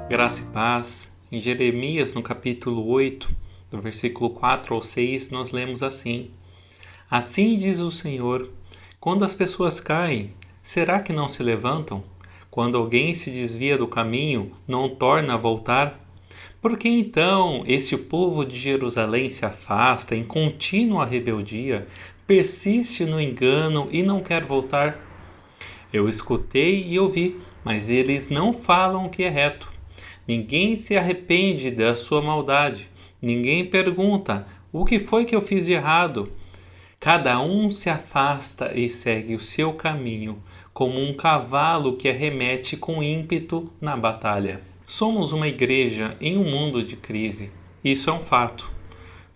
Graça e paz. Em Jeremias, no capítulo 8, do versículo 4 ao 6, nós lemos assim: Assim diz o Senhor, quando as pessoas caem, será que não se levantam? Quando alguém se desvia do caminho, não torna a voltar? Por que então este povo de Jerusalém se afasta em contínua rebeldia, persiste no engano e não quer voltar? Eu escutei e ouvi, mas eles não falam o que é reto. Ninguém se arrepende da sua maldade. Ninguém pergunta: o que foi que eu fiz de errado? Cada um se afasta e segue o seu caminho, como um cavalo que arremete com ímpeto na batalha. Somos uma igreja em um mundo de crise. Isso é um fato.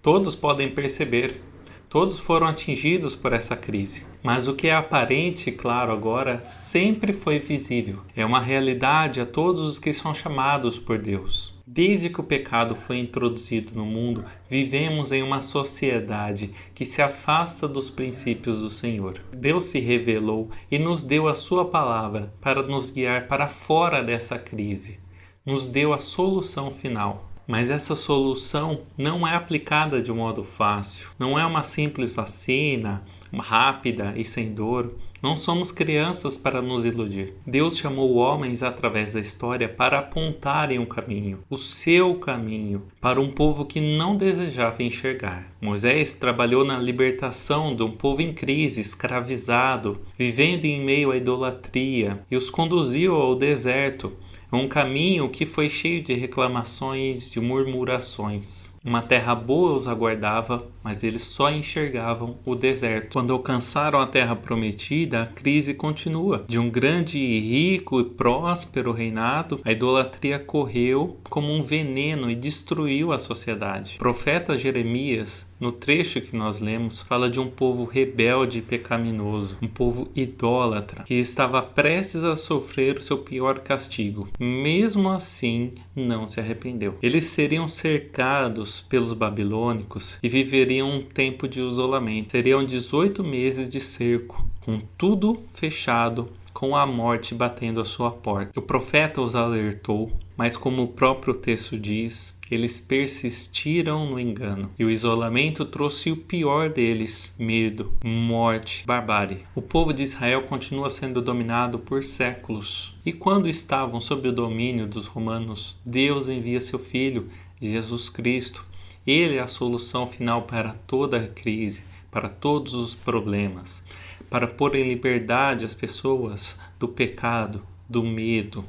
Todos podem perceber. Todos foram atingidos por essa crise. Mas o que é aparente, claro, agora, sempre foi visível. É uma realidade a todos os que são chamados por Deus. Desde que o pecado foi introduzido no mundo, vivemos em uma sociedade que se afasta dos princípios do Senhor. Deus se revelou e nos deu a sua palavra para nos guiar para fora dessa crise. Nos deu a solução final. Mas essa solução não é aplicada de um modo fácil. Não é uma simples vacina, rápida e sem dor. Não somos crianças para nos iludir. Deus chamou homens através da história para apontarem um caminho, o seu caminho, para um povo que não desejava enxergar. Moisés trabalhou na libertação de um povo em crise, escravizado, vivendo em meio à idolatria, e os conduziu ao deserto. Um caminho que foi cheio de reclamações, de murmurações. Uma terra boa os aguardava, mas eles só enxergavam o deserto. Quando alcançaram a terra prometida, a crise continua. De um grande, rico e próspero reinado, a idolatria correu como um veneno e destruiu a sociedade. O profeta Jeremias, no trecho que nós lemos, fala de um povo rebelde e pecaminoso, um povo idólatra, que estava prestes a sofrer o seu pior castigo. Mesmo assim, não se arrependeu. Eles seriam cercados pelos babilônicos e viveriam um tempo de isolamento. Seriam 18 meses de cerco, com tudo fechado, com a morte batendo à sua porta. O profeta os alertou, mas como o próprio texto diz, eles persistiram no engano. E o isolamento trouxe o pior deles: medo, morte, barbárie. O povo de Israel continua sendo dominado por séculos. E quando estavam sob o domínio dos romanos, Deus envia seu Filho, Jesus Cristo. Ele é a solução final para toda a crise, para todos os problemas, para pôr em liberdade as pessoas do pecado, do medo.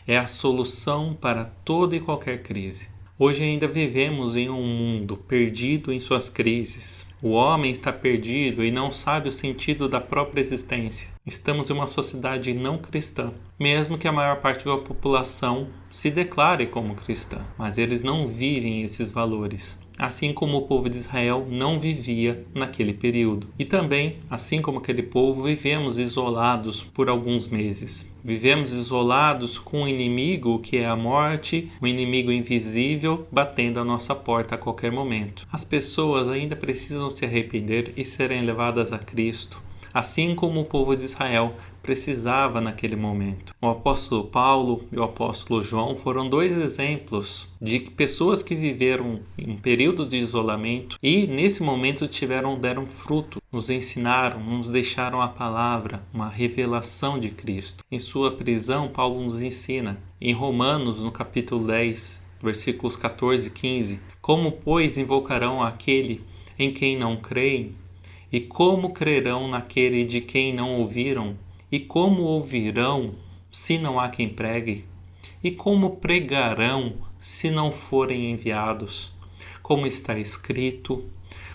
É a solução para toda e qualquer crise. Hoje ainda vivemos em um mundo perdido em suas crises. O homem está perdido e não sabe o sentido da própria existência. Estamos em uma sociedade não cristã, mesmo que a maior parte da população se declare como cristã, mas eles não vivem esses valores, assim como o povo de Israel não vivia naquele período. E também, assim como aquele povo, vivemos isolados por alguns meses. Vivemos isolados com um inimigo que é a morte, um inimigo invisível batendo à nossa porta a qualquer momento. As pessoas ainda precisam se arrepender e serem levadas a Cristo, assim como o povo de Israel precisava naquele momento. O apóstolo Paulo e o apóstolo João foram dois exemplos de pessoas que viveram em um período de isolamento e nesse momento deram fruto, nos ensinaram, nos deixaram a palavra, uma revelação de Cristo. Em sua prisão, Paulo nos ensina, em Romanos, no capítulo 10, versículos 14 e 15, como, pois, invocarão aquele em quem não creem? E como crerão naquele de quem não ouviram? E como ouvirão, se não há quem pregue? E como pregarão, se não forem enviados? Como está escrito: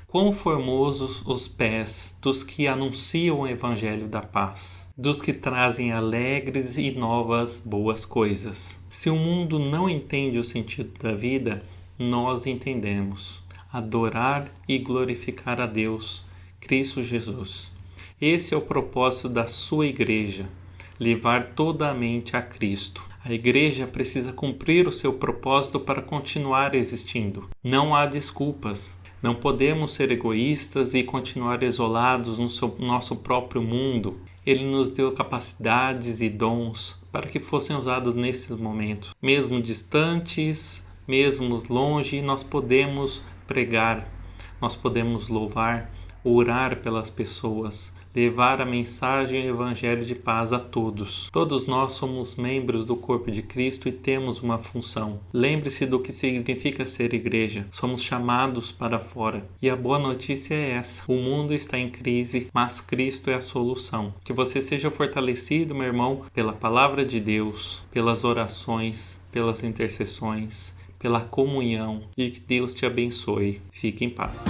quão formosos os pés dos que anunciam o evangelho da paz, dos que trazem alegres e novas boas coisas. Se o mundo não entende o sentido da vida, nós entendemos: adorar e glorificar a Deus, Cristo Jesus. Esse é o propósito da sua igreja, levar toda a mente a Cristo. A igreja precisa cumprir o seu propósito para continuar existindo. Não há desculpas. Não podemos ser egoístas e continuar isolados no nosso próprio mundo. Ele nos deu capacidades e dons para que fossem usados nesses momentos. Mesmo distantes, mesmo longe, nós podemos pregar, nós podemos louvar, orar pelas pessoas, levar a mensagem e o evangelho de paz a todos. Todos nós somos membros do corpo de Cristo e temos uma função. Lembre-se do que significa ser igreja. Somos chamados para fora. E a boa notícia é essa: o mundo está em crise, mas Cristo é a solução. Que você seja fortalecido, meu irmão, pela palavra de Deus, pelas orações, pelas intercessões, pela comunhão, e que Deus te abençoe. Fique em paz.